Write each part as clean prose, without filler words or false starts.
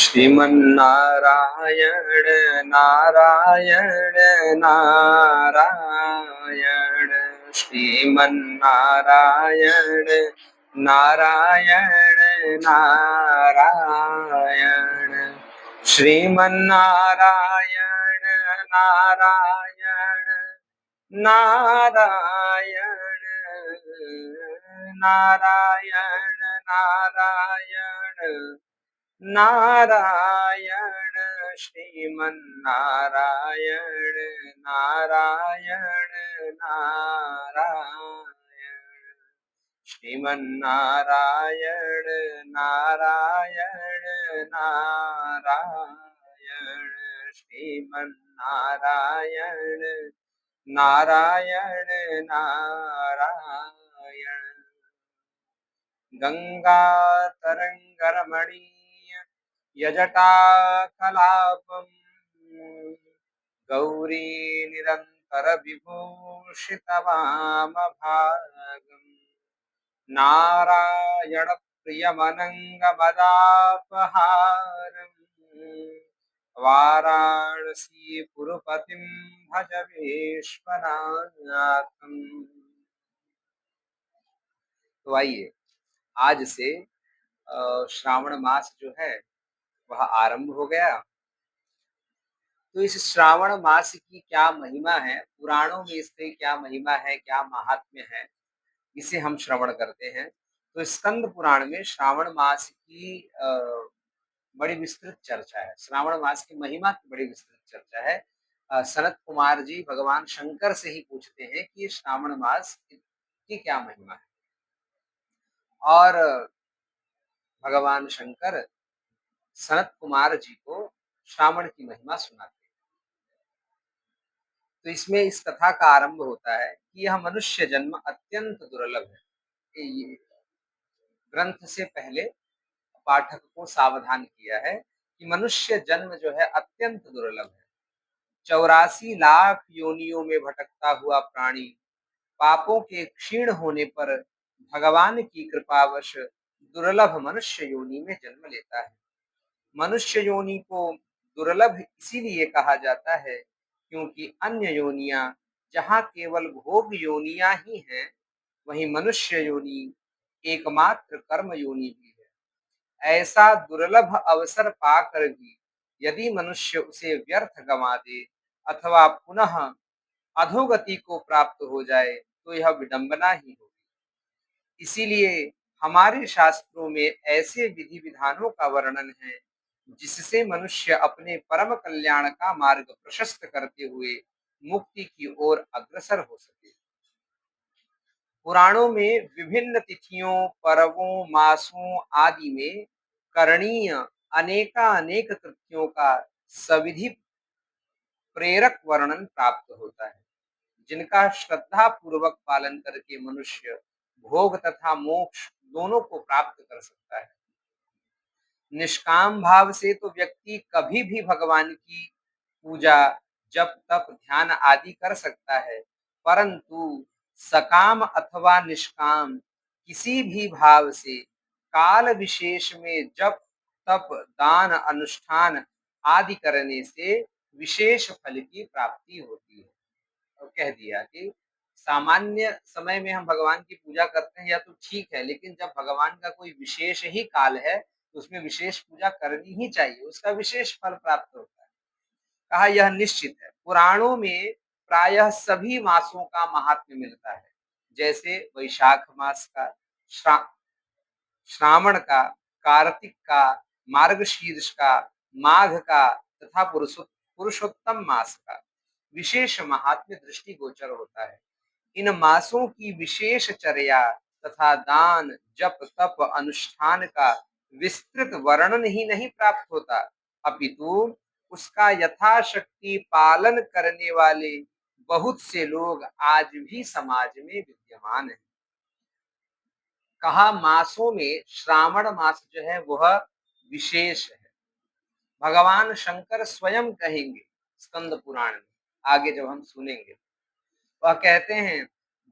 श्रीमन्नारायण नारायण नारायण श्रीमन्नारायण नारायण नारायण श्रीमन्नारायण नारायण नारायण नारायण नारायण नारायण श्रीमन्नारायण नारायण नारायण श्रीमन्नारायण नारायण नारायण श्रीमन्नारायण नारायण नारायण गंगातरंगरमणीय यजटाकलापम् गौरी निरंतर विभूषितवामभागम् नारायण प्रियमनंगमदापहारम् वाराणसी पुरपतिं भज विश्वनाथम्। तो आइए आज से श्रावण मास जो है वह आरंभ हो गया। तो इस श्रावण मास की क्या महिमा है, पुराणों में इसकी क्या महिमा है, क्या महात्म्य है, इसे हम श्रवण करते हैं। तो स्कंद पुराण में श्रावण मास की बड़ी विस्तृत चर्चा है, श्रावण मास की महिमा की बड़ी विस्तृत चर्चा है। सनत कुमार जी भगवान शंकर से ही पूछते हैं कि श्रावण मास की क्या महिमा है, और भगवान शंकर सनत कुमार जी को श्रावण की महिमा सुनाते हैं। तो इसमें इस कथा का आरंभ होता है कि यह मनुष्य जन्म अत्यंत दुर्लभ है। ये ग्रंथ से पहले पाठक को सावधान किया है कि मनुष्य जन्म जो है अत्यंत दुर्लभ है। 84 लाख योनियों में भटकता हुआ प्राणी पापों के क्षीण होने पर भगवान की कृपावश दुर्लभ मनुष्य योनि में जन्म लेता है। मनुष्य योनि को दुर्लभ इसीलिए कहा जाता है क्योंकि अन्य योनियां जहाँ केवल भोग योनियां ही हैं, वहीं मनुष्य योनि एकमात्र कर्म योनि भी है। ऐसा दुर्लभ अवसर पाकर भी यदि मनुष्य उसे व्यर्थ गंवा दे अथवा पुनः अधोगति को प्राप्त हो जाए तो यह विडंबना ही होगी। इसीलिए हमारे शास्त्रों में ऐसे विधि विधानों का वर्णन है जिससे मनुष्य अपने परम कल्याण का मार्ग प्रशस्त करते हुए मुक्ति की ओर अग्रसर हो सके। पुराणों में विभिन्न तिथियों, पर्वों, मासों आदि में करणीय अनेकानेक कृत्यों का सविधि प्रेरक वर्णन प्राप्त होता है, जिनका श्रद्धा पूर्वक पालन करके मनुष्य भोग तथा मोक्ष दोनों को प्राप्त कर सकता है। निष्काम भाव से तो व्यक्ति कभी भी भगवान की पूजा, जप, तप, ध्यान आदि कर सकता है, परंतु सकाम अथवा निष्काम किसी भी भाव से काल विशेष में जप, तप, दान, अनुष्ठान आदि करने से विशेष फल की प्राप्ति होती है। और कह दिया कि सामान्य समय में हम भगवान की पूजा करते हैं या तो ठीक है, लेकिन जब भगवान का कोई विशेष ही काल है तो उसमें विशेष पूजा करनी ही चाहिए, उसका विशेष फल प्राप्त होता है। कहा यह निश्चित है। पुराणों में प्रायः सभी मासों का महात्म्य मिलता है, जैसे वैशाख मास का, श्रा, श्रावण का, कार्तिक का, मार्गशीर्ष का, माघ का तथा पुरुषोत्तम मास का विशेष महात्म्य दृष्टि गोचर होता है। इन मासों की विशेष चर्या तथा दान, जप, तप, अनुष्ठान का विस्तृत वर्णन ही नहीं प्राप्त होता, अपितु उसका यथाशक्ति पालन करने वाले बहुत से लोग आज भी समाज में विद्यमान हैं। कहा मासों में श्रावण मास जो है वह विशेष है। भगवान शंकर स्वयं कहेंगे स्कंद पुराण में, आगे जब हम सुनेंगे, वह कहते हैं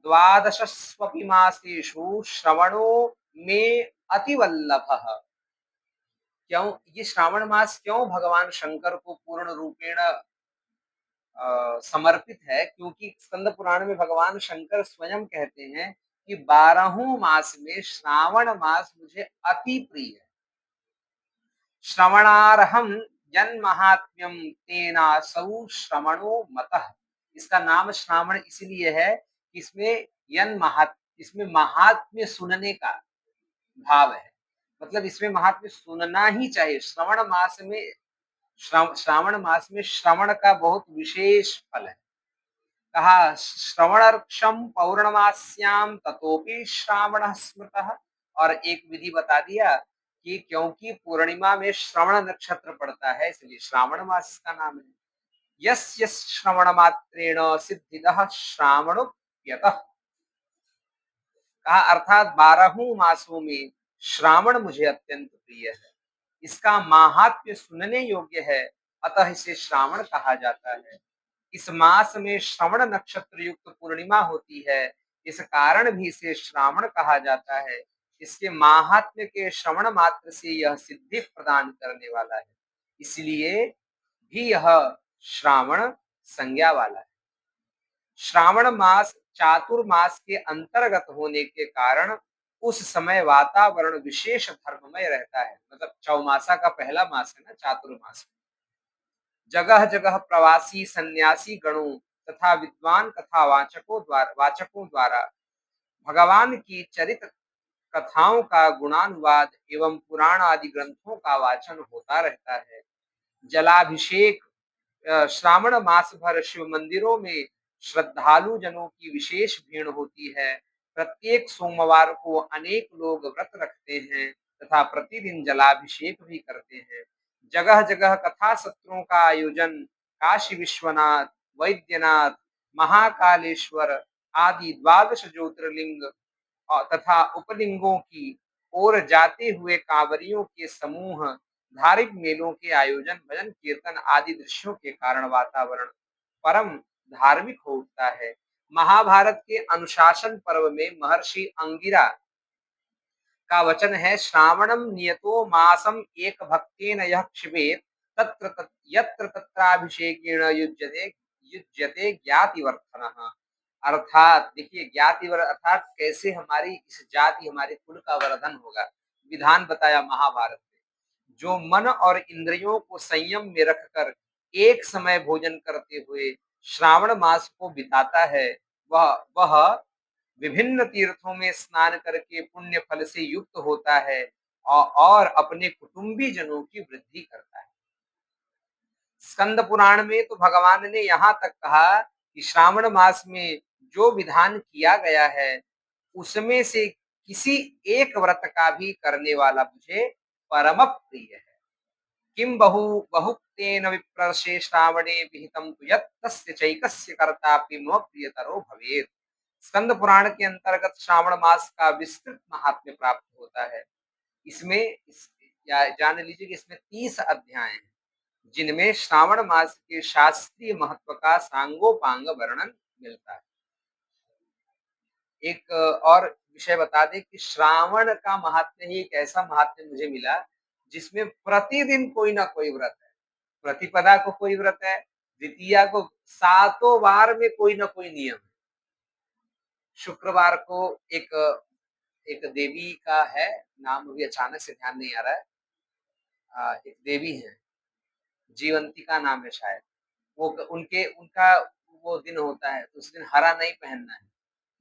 द्वादशस्वपि मासेषु श्रवणो में अतिवल्लभः। क्यों ये श्रावण मास क्यों भगवान शंकर को पूर्ण रूपेण समर्पित है? क्योंकि स्कंद पुराण में भगवान शंकर स्वयं कहते हैं कि 12 मास में श्रावण मास मुझे अति प्रिय है। श्रवणार्हम यन्महात्म्यम तेनासौ श्रवणो मतः। इसका नाम श्रावण इसलिए है कि इसमें महात्म्य सुनने का भाव है। मतलब इसमें महात्म्य सुनना ही चाहिए। श्रावण मास में श्रवण का बहुत विशेष फल है। कहा श्रवणर्क्षम पौर्णमास्याम ततोपि श्रावण स्मृतः। और एक विधि बता दिया कि क्योंकि पूर्णिमा में श्रवण नक्षत्र पड़ता है इसलिए श्रावण मास इसका नाम है। यस्य यस्य श्रवण मात्रेण सिद्धिदः श्रावणोप्यतः। कहा अर्थात 12 मासों में श्रावण मुझे अत्यंत प्रिय है। इसका माहात्म्य सुनने योग्य है, अतः इसे श्रावण कहा जाता है। इस मास में श्रवण नक्षत्र युक्त पूर्णिमा होती है, इस कारण भी इसे श्रावण कहा जाता है। इसके माहात्म्य के श्रवण मात्र से यह सिद्धि प्रदान करने वाला है, इसलिए भी यह श्रावण संज्ञा वाला है। श्रावण मास चातुर्मास के अंतर्गत होने के कारण उस समय वातावरण विशेष धर्ममय रहता है। मतलब चौमासा का पहला मास है ना चातुर्मास। जगह जगह प्रवासी सन्यासी गणों तथा विद्वान कथा वाचकों द्वारा भगवान की चरित्र कथाओं का गुणानुवाद एवं पुराण आदि ग्रंथों का वाचन होता रहता है। जलाभिषेक श्रावण मास भर शिव मंदिरों में श्रद्धालु जनों की विशेष भीड़ होती है। प्रत्येक सोमवार को अनेक लोग व्रत रखते हैं तथा प्रतिदिन जलाभिषेक भी करते हैं। जगह जगह कथा सत्रों का आयोजन काशी विश्वनाथ, वैद्यनाथ, महाकालेश्वर आदि 12 ज्योतिर्लिंग तथा उपलिंगों की ओर जाते हुए कांवरियों के समूह, धार्मिक मेलों के आयोजन, भजन कीर्तन आदि दृश्यों के कारण वातावरण परम धार्मिक हो उठता है। महाभारत के अनुशासन पर्व में महर्षि अंगिरा का वचन है श्रावणम नियतो मासम एक भक्तेन यः क्षिपेत यत्र तत्राभिषेकेण युज्यते युज्यते ज्ञातिवर्धनः। अर्थात देखिए ज्ञातिवर अर्थात कैसे हमारी इस जाति हमारे कुल का वर्धन होगा। विधान बताया महाभारत में। जो मन और इंद्रियों को संयम में रखकर एक समय भोजन करते हुए श्रावण मास को बिताता है, वह विभिन्न तीर्थों में स्नान करके पुण्य फल से युक्त होता है और अपने कुटुंबी जनों की वृद्धि करता है। स्कंद पुराण में तो भगवान ने यहाँ तक कहा कि श्रावण मास में जो विधान किया गया है उसमें से किसी एक व्रत का भी करने वाला मुझे परम प्रिय है। किम बहु बहुक्तेन विप्रर्षे श्रावणे विहितं तु यत् तस्य चैकस्य कर्तापि मम प्रियतरो भवेत्। स्कंद पुराण के अंतर्गत श्रावण मास का विस्तृत महात्म्य प्राप्त होता है। जान लीजिए कि इसमें 30 अध्याय हैं जिनमें श्रावण मास के शास्त्रीय महत्व का सांगोपांग वर्णन मिलता है। एक और विषय बता दें कि श्रावण का महात्म्य ही एक ऐसा महात्म्य मुझे मिला जिसमें प्रतिदिन कोई ना कोई व्रत है। प्रतिपदा को कोई व्रत है, द्वितीया को, सातों वार में कोई ना कोई नियम है। शुक्रवार को एक एक देवी का है, नाम अभी अचानक से ध्यान नहीं आ रहा है। एक देवी है, जीवंतिका नाम है शायद। वो उनके उनका वो दिन होता है, तो उस दिन हरा नहीं पहनना है,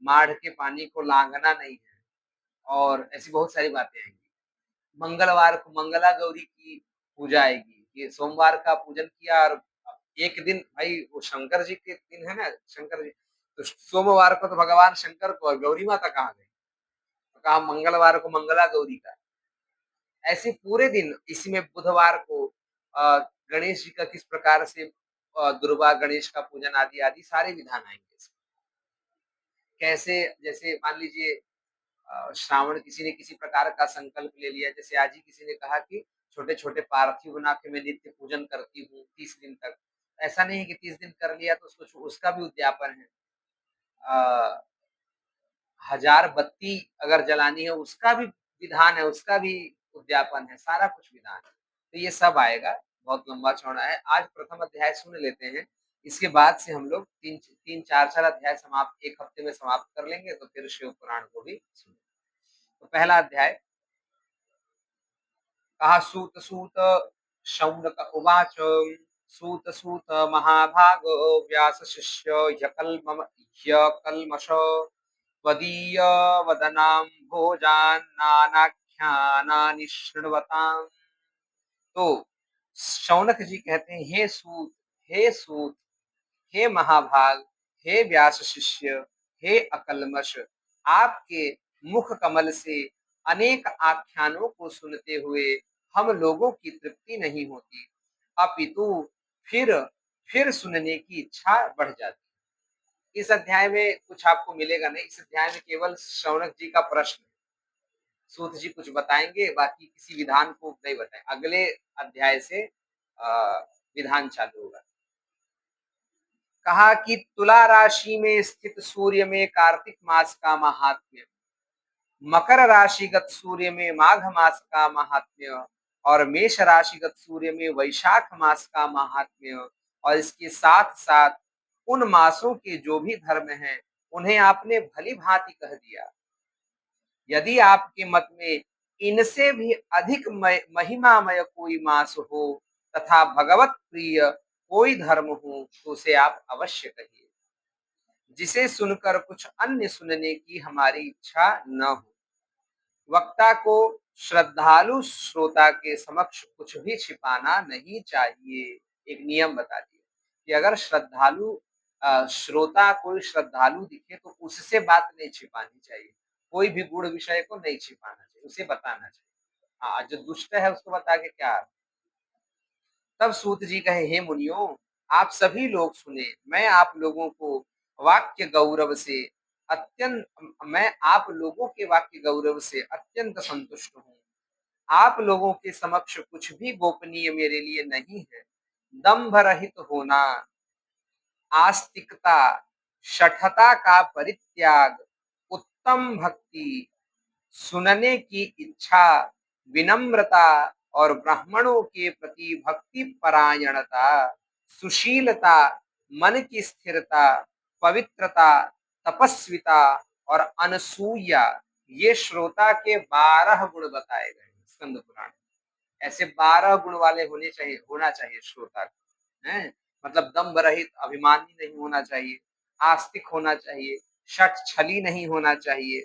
माढ़ के पानी को लांघना नहीं है और ऐसी बहुत सारी बातें आएंगी। मंगलवार को मंगला गौरी की पूजा आएगी। ये सोमवार का पूजन किया और एक दिन भाई वो शंकर जी के दिन है ना, शंकर जी, तो सोमवार को तो भगवान शंकर को और गौरी माता कहा गई, तो कहा मंगलवार को मंगला गौरी का। ऐसे पूरे दिन इसी में बुधवार को गणेश जी का किस प्रकार से दुर्गा गणेश का पूजन आदि आदि सारे विधान आएंगे। कैसे जैसे मान लीजिए श्रावण किसी ने किसी प्रकार का संकल्प ले लिया, जैसे आज ही किसी ने कहा कि छोटे छोटे पार्थिव बना के मैं नित्य पूजन करती हूँ 30 दिन तक। ऐसा नहीं है कि 30 दिन कर लिया तो उसका भी उद्यापन है। 1000 बत्ती अगर जलानी है उसका भी विधान है, उसका भी उद्यापन है, सारा कुछ विधान है। तो ये सब आएगा, बहुत लंबा-चौड़ा है। आज प्रथम अध्याय सुन लेते हैं, इसके बाद से हम लोग 3-4 अध्याय समाप्त 1 हफ्ते में समाप्त कर लेंगे, तो फिर शिव पुराण को भी सुनेंगे। तो पहला अध्याय कहा सूत सूत शौनक उवाच सूत सूत महाभागो व्यास शिष्य ह्यकल्मष त्वदीय वदनाम भोजान नानाख्यानानि शृण्वताम्। तो शौनक जी कहते हैं, हे सूत, हे महाभाग, हे व्यास शिष्य, हे अकल्मष, आपके मुख कमल से अनेक आख्यानों को सुनते हुए हम लोगों की तृप्ति नहीं होती, अपितु फिर फिर सुनने की इच्छा बढ़ जाती। इस अध्याय में कुछ आपको मिलेगा नहीं, इस अध्याय में केवल शौनक जी का प्रश्न, सूत जी कुछ बताएंगे, बाकी किसी विधान को नहीं बताएं। अगले अध्याय से विधान चालू होगा। कहा कि तुला राशि में स्थित सूर्य में कार्तिक मास का महात्म्य, मकर राशिगत सूर्य में माघ मास का महात्म्य और मेष राशिगत सूर्य में वैशाख मास का महात्म्य, और इसके साथ साथ उन मासों के जो भी धर्म हैं उन्हें आपने भली भांति कह दिया। यदि आपके मत में इनसे भी अधिक महिमामय कोई मास हो तथा भगवत प्रिय कोई धर्म हो तो उसे आप अवश्य कहिए, जिसे सुनकर कुछ अन्य सुनने की हमारी इच्छा न हो। वक्ता को श्रद्धालु श्रोता के समक्ष कुछ भी छिपाना नहीं चाहिए। एक नियम बता दिया कि अगर श्रद्धालु श्रोता कोई श्रद्धालु दिखे तो उससे बात नहीं छिपानी चाहिए, कोई भी गूढ़ विषय को नहीं छिपाना चाहिए, उसे बताना चाहिए। हाँ, जो दुष्ट है उसको बता के क्या। तब सूत जी कहे, हे मुनियों, आप सभी लोग सुने, मैं आप लोगों को वाक्य गौरव से अत्यंत मैं आप लोगों के वाक्य गौरव से अत्यंत संतुष्ट हूँ। आप लोगों के समक्ष कुछ भी गोपनीय मेरे लिए नहीं है। दंभ रहित होना, आस्तिकता, शठता का परित्याग, उत्तम भक्ति, सुनने की इच्छा, विनम्रता और ब्राह्मणों के प्रति भक्ति परायणता, सुशीलता, मन की स्थिरता, पवित्रता, तपस्विता और अनसूया, ये श्रोता के 12 गुण बताए गए स्कंद पुराण। ऐसे 12 गुण वाले होना चाहिए श्रोता को, हैं? मतलब दम्भ रहित, अभिमानी नहीं होना चाहिए, आस्तिक होना चाहिए, शठ छली नहीं होना चाहिए,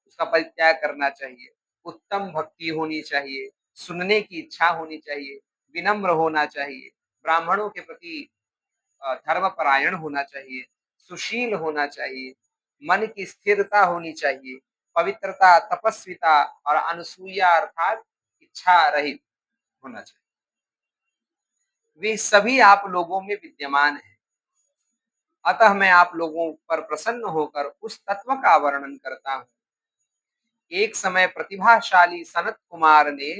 उसका परित्याग करना चाहिए, उत्तम भक्ति होनी चाहिए, सुनने की इच्छा होनी चाहिए, विनम्र होना चाहिए, ब्राह्मणों के प्रति धर्मपरायण होना चाहिए, सुशील होना चाहिए, मन की स्थिरता होनी चाहिए, पवित्रता, तपस्विता और अनसूया अर्थात इच्छा रहित होना चाहिए। वे सभी आप लोगों में विद्यमान है। अतः मैं आप लोगों पर प्रसन्न होकर उस तत्व का वर्णन करता हूँ। एक समय प्रतिभाशाली सनत कुमार ने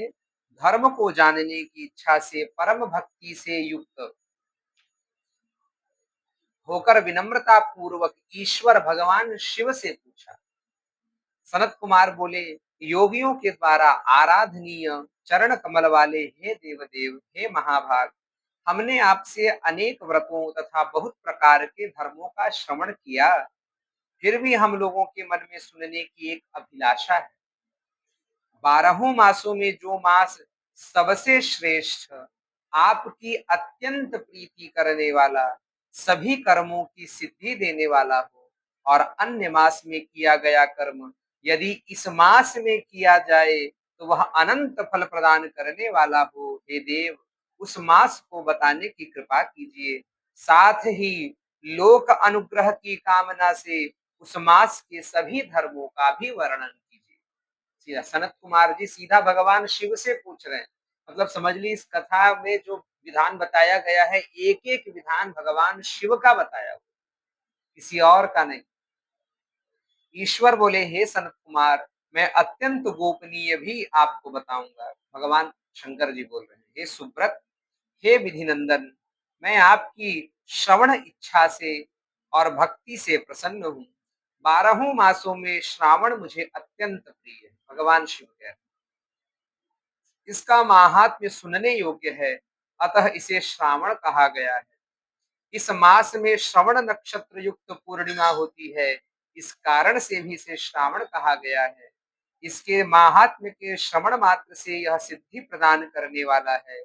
धर्म को जानने की इच्छा से परम भक्ति से युक्त होकर विनम्रता पूर्वक ईश्वर भगवान शिव से पूछा। सनत कुमार बोले, योगियों के द्वारा आराधनीय चरण कमल वाले हे देवदेव, हे महाभाग, हमने आपसे अनेक व्रतों तथा बहुत प्रकार के धर्मों का श्रवण किया, फिर भी हम लोगों के मन में सुनने की एक अभिलाषा है। 12 मासों में जो मास सबसे श्रेष्ठ, आपकी अत्यंत प्रीति करने वाला, सभी कर्मों की सिद्धि देने वाला हो, और अन्य मास में किया गया कर्म यदि इस मास में किया जाए तो वह अनंत फल प्रदान करने वाला हो, हे देव, उस मास को बताने की कृपा कीजिए। साथ ही लोक अनुग्रह की कामना से उस मास के सभी धर्मों का भी वर्णन कीजिए। सीधा सनत कुमार जी सीधा भगवान शिव से पूछ रहे हैं। मतलब समझ ली, इस कथा में जो विधान बताया गया है, एक एक विधान भगवान शिव का बताया हुआ, किसी और का नहीं। ईश्वर बोले, हे सनत कुमार, मैं अत्यंत गोपनीय भी आपको बताऊंगा। भगवान शंकर जी बोल रहे हैं, हे सुब्रत, हे विधि नंदन, मैं आपकी श्रवण इच्छा से और भक्ति से प्रसन्न हूँ। 12 मासों में श्रावण मुझे अत्यंत प्रिय है। भगवान शिव कह रहे हैं। इसका माहात्म्य सुनने योग्य है, अतः इसे श्रावण कहा गया है। इस मास में श्रवण नक्षत्र युक्त पूर्णिमा होती है, इस कारण से भी इसे श्रावण कहा गया है। इसके माहात्म्य के श्रवण मात्र से यह सिद्धि प्रदान करने वाला है,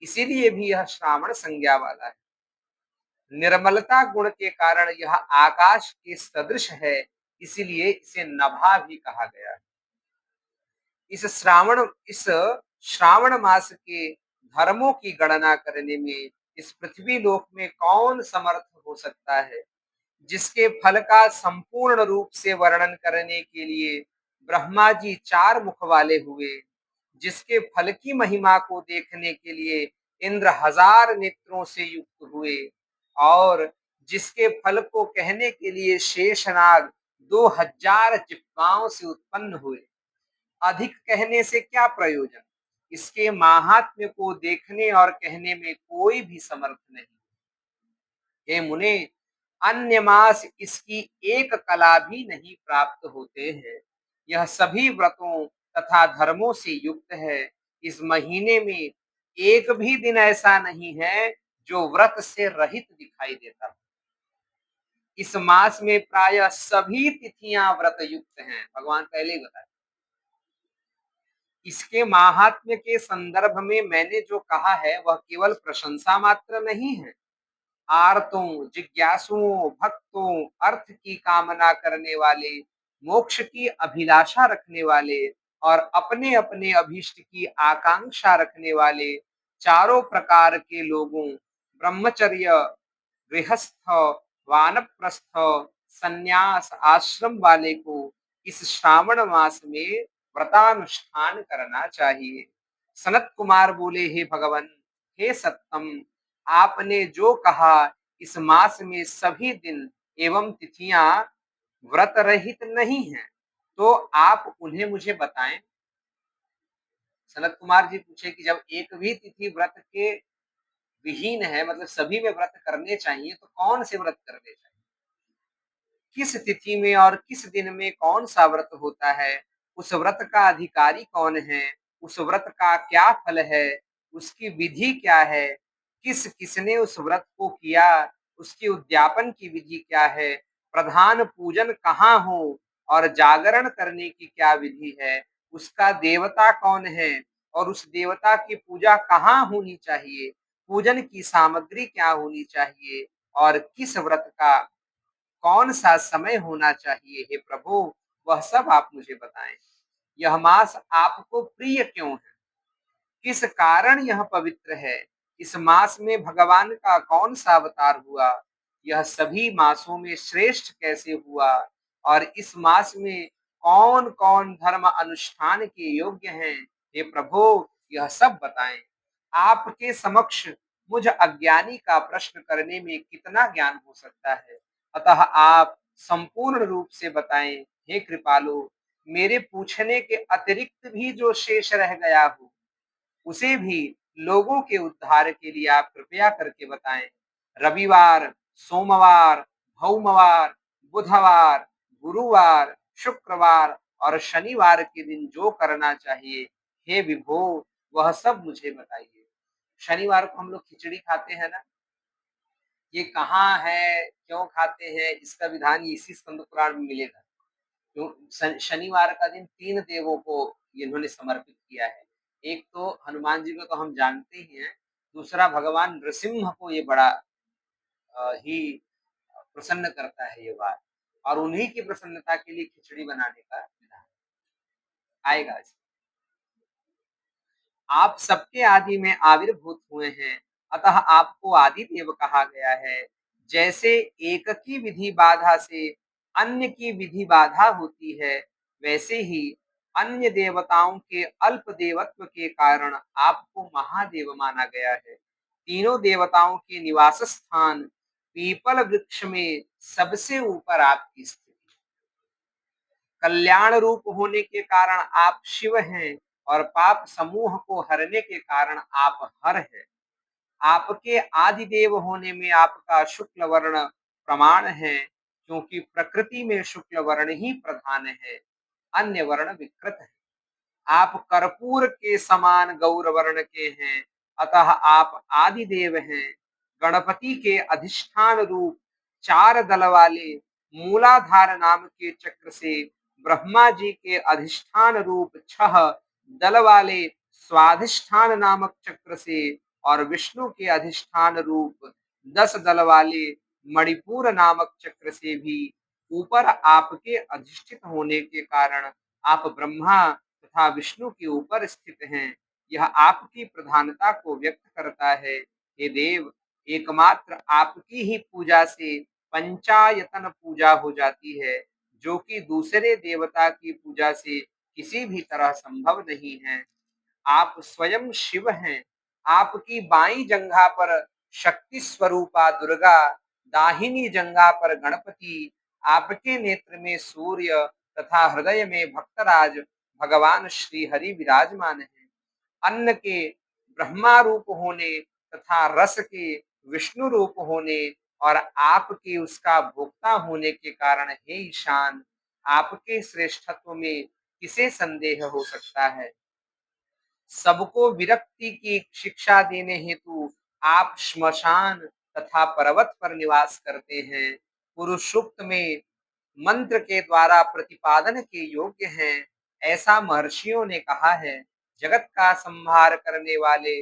इसीलिए भी यह श्रावण संज्ञा वाला है। निर्मलता गुण के कारण यह आकाश के सदृश है, इसीलिए इसे नभा भी कहा गया है। इस श्रावण मास के धर्मों की गणना करने में इस पृथ्वी लोक में कौन समर्थ हो सकता है? जिसके फल का संपूर्ण रूप से वर्णन करने के लिए ब्रह्मा जी 4 मुख वाले हुए, जिसके फल की महिमा को देखने के लिए इंद्र 1000 नेत्रों से युक्त हुए और जिसके फल को कहने के लिए शेषनाग 2000 जिह्वाओं से उत्पन्न हुए। अधिक कहने से क्या प्रयोजन? इसके माहात्म्य को देखने और कहने में कोई भी समर्थ नहीं। हे मुने, अन्य मास इसकी एक कला भी नहीं प्राप्त होते हैं। यह सभी व्रतों तथा धर्मों से युक्त है। इस महीने में एक भी दिन ऐसा नहीं है जो व्रत से रहित दिखाई देता हो। इस मास में प्रायः सभी तिथियां व्रत युक्त हैं, भगवान पहले ही बताया। इसके माहात्म्य के संदर्भ में मैंने जो कहा है वह केवल प्रशंसा मात्र नहीं है। आर्तों, जिज्ञासुओं, भक्तों, अर्थ की कामना करने वाले, मोक्ष की अभिलाषा रखने वाले और अपने अपने अभीष्ट की आकांक्षा रखने वाले चारों प्रकार के लोगों, ब्रह्मचर्य, गृहस्थ, वानप्रस्थ, संन्यास आश्रम वाले को इस श्रावण मास में व्रतानुष्ठान करना चाहिए। सनत कुमार बोले, हे भगवान, हे सत्तम, आपने जो कहा इस मास में सभी दिन एवं तिथियां व्रत रहित नहीं हैं, तो आप उन्हें मुझे बताएं। सनत कुमार जी पूछे कि जब एक भी तिथि व्रत के विहीन है, मतलब सभी में व्रत करने चाहिए, तो कौन से व्रत करने चाहिए? किस तिथि में और किस दिन में कौन सा व्रत होता है? उस व्रत का अधिकारी कौन है? उस व्रत का क्या फल है? उसकी विधि क्या है? किस किसने उस व्रत को किया? उसके उद्यापन की विधि क्या है? प्रधान पूजन कहाँ हो और जागरण करने की क्या विधि है? उसका देवता कौन है और उस देवता की पूजा कहाँ होनी चाहिए? पूजन की सामग्री क्या होनी चाहिए और किस व्रत का कौन सा समय होना चाहिए? हे प्रभु, वह सब आप मुझे बताएं। यह मास आपको प्रिय क्यों है? किस कारण यह पवित्र है? इस मास में भगवान का कौन सा अवतार हुआ? यह सभी मासों में श्रेष्ठ कैसे हुआ? और इस मास में कौन कौन धर्म अनुष्ठान के योग्य हैं? हे प्रभु, यह सब बताएं। आपके समक्ष मुझ अज्ञानी का प्रश्न करने में कितना ज्ञान हो सकता है, अतः आप संपूर्ण रूप से बताएं। हे कृपालु, मेरे पूछने के अतिरिक्त भी जो शेष रह गया हो, उसे भी लोगों के उद्धार के लिए आप कृपया करके बताएं। रविवार, सोमवार, भौमवार, बुधवार, गुरुवार, शुक्रवार और शनिवार के दिन जो करना चाहिए, हे विभो, वह सब मुझे बताइए। शनिवार को हम लोग खिचड़ी खाते हैं ना, ये कहाँ है, क्यों खाते हैं, इसका विधान इसी स्कंद पुराण में मिलेगा। क्यों शनिवार का दिन 3 देवों को इन्होंने समर्पित किया है। एक तो हनुमान जी को तो हम जानते ही हैं, दूसरा भगवान नृसिंह को ये बड़ा ही प्रसन्न करता है ये बात, और उन्हीं की प्रसन्नता के लिए खिचड़ी बनाने का विधान आएगा। आप सबके आदि में आविर्भूत हुए हैं, अतः आपको आदि देव कहा गया है। जैसे एक की विधि बाधा से अन्य की विधि बाधा होती है, वैसे ही अन्य देवताओं के अल्प देवत्व के कारण आपको महादेव माना गया है। तीनों देवताओं के निवास स्थान पीपल वृक्ष में सबसे ऊपर आपकी स्थिति। कल्याण रूप होने के कारण आप शिव हैं और पाप समूह को हरने के कारण आप हर हैं। आपके आदिदेव होने में आपका शुक्ल वर्ण प्रमाण है, क्योंकि प्रकृति में शुक्ल वर्ण ही प्रधान है, अन्य वर्ण विकृत है। आप कर्पूर के समान गौर वर्ण के हैं, अतः आप आदिदेव हैं। गणपति के अधिष्ठान रूप 4 दल वाले मूलाधार नाम के चक्र से ब्रह्मा जी के अधिष्ठान रूप 6 दल वाले स्वाधिष्ठान नामक चक्र से और विष्णु के अधिष्ठान रूप 10 दल वाले मणिपुर नामक चक्र से भी ऊपर आपके अधिष्ठित होने के कारण आप ब्रह्मा तथा विष्णु के ऊपर स्थित हैं। यह आपकी प्रधानता को व्यक्त करता है। हे देव, एकमात्र आपकी ही पूजा से पंचायतन पूजा हो जाती है, जो कि दूसरे देवता की पूजा से किसी भी तरह संभव नहीं है। आप स्वयं शिव हैं। आपकी बाईं जंघा पर शक्ति स्वरूपा दुर्गा, दाहिनी जंघा पर गणपति, आपके नेत्र में सूर्य तथा हृदय में भक्तराज भगवान श्री हरि विराजमान हैं। अन्न के ब्रह्मा रूप होने तथा रस के विष्णु रूप होने और आपके उसका भोक्ता होने के कारण हे ईशान, आपके श्रेष्ठत्व में किसे संदेह हो सकता है। सबको विरक्ति की शिक्षा देने हेतु आप श्मशान तथा पर्वत पर निवास करते हैं। पुरुष सूक्त में मंत्र के द्वारा प्रतिपादन के योग्य हैं, ऐसा महर्षियों ने कहा है। जगत का संहार करने वाले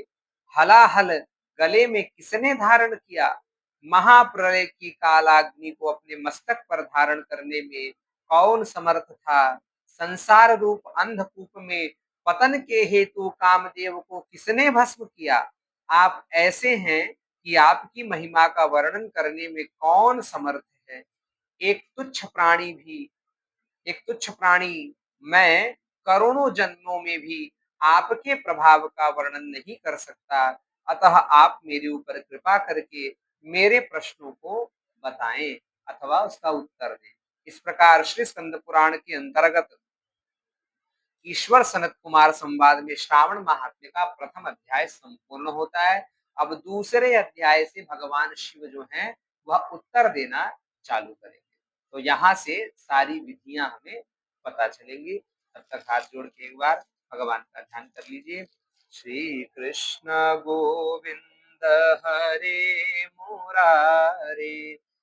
हलाहल गले में किसने धारण किया। महाप्रलय की कालाग्नि को अपने मस्तक पर धारण करने में कौन समर्थ था। संसार रूप अंधकूप में पतन के हेतु कामदेव को किसने भस्म किया। आप ऐसे हैं कि आपकी महिमा का वर्णन करने में कौन समर्थ है। एक तुच्छ प्राणी भी एक तुच्छ प्राणी मैं करोड़ों जन्मों में भी आपके प्रभाव का वर्णन नहीं कर सकता। अतः आप मेरे ऊपर कृपा करके मेरे प्रश्नों को बताएं अथवा उसका उत्तर दें। इस प्रकार श्री स्कंद पुराण के अंतर्गत ईश्वर सनत कुमार संवाद में श्रावण महात्म्य का प्रथम अध्याय संपूर्ण होता है। अब दूसरे अध्याय से भगवान शिव जो हैं वह उत्तर देना चालू करेंगे। तो यहाँ से सारी विधियां हमें पता चलेंगी। तब तक हाथ जोड़ के एक बार भगवान का ध्यान कर लीजिए। श्री कृष्ण गोविंद हरे मुरारे,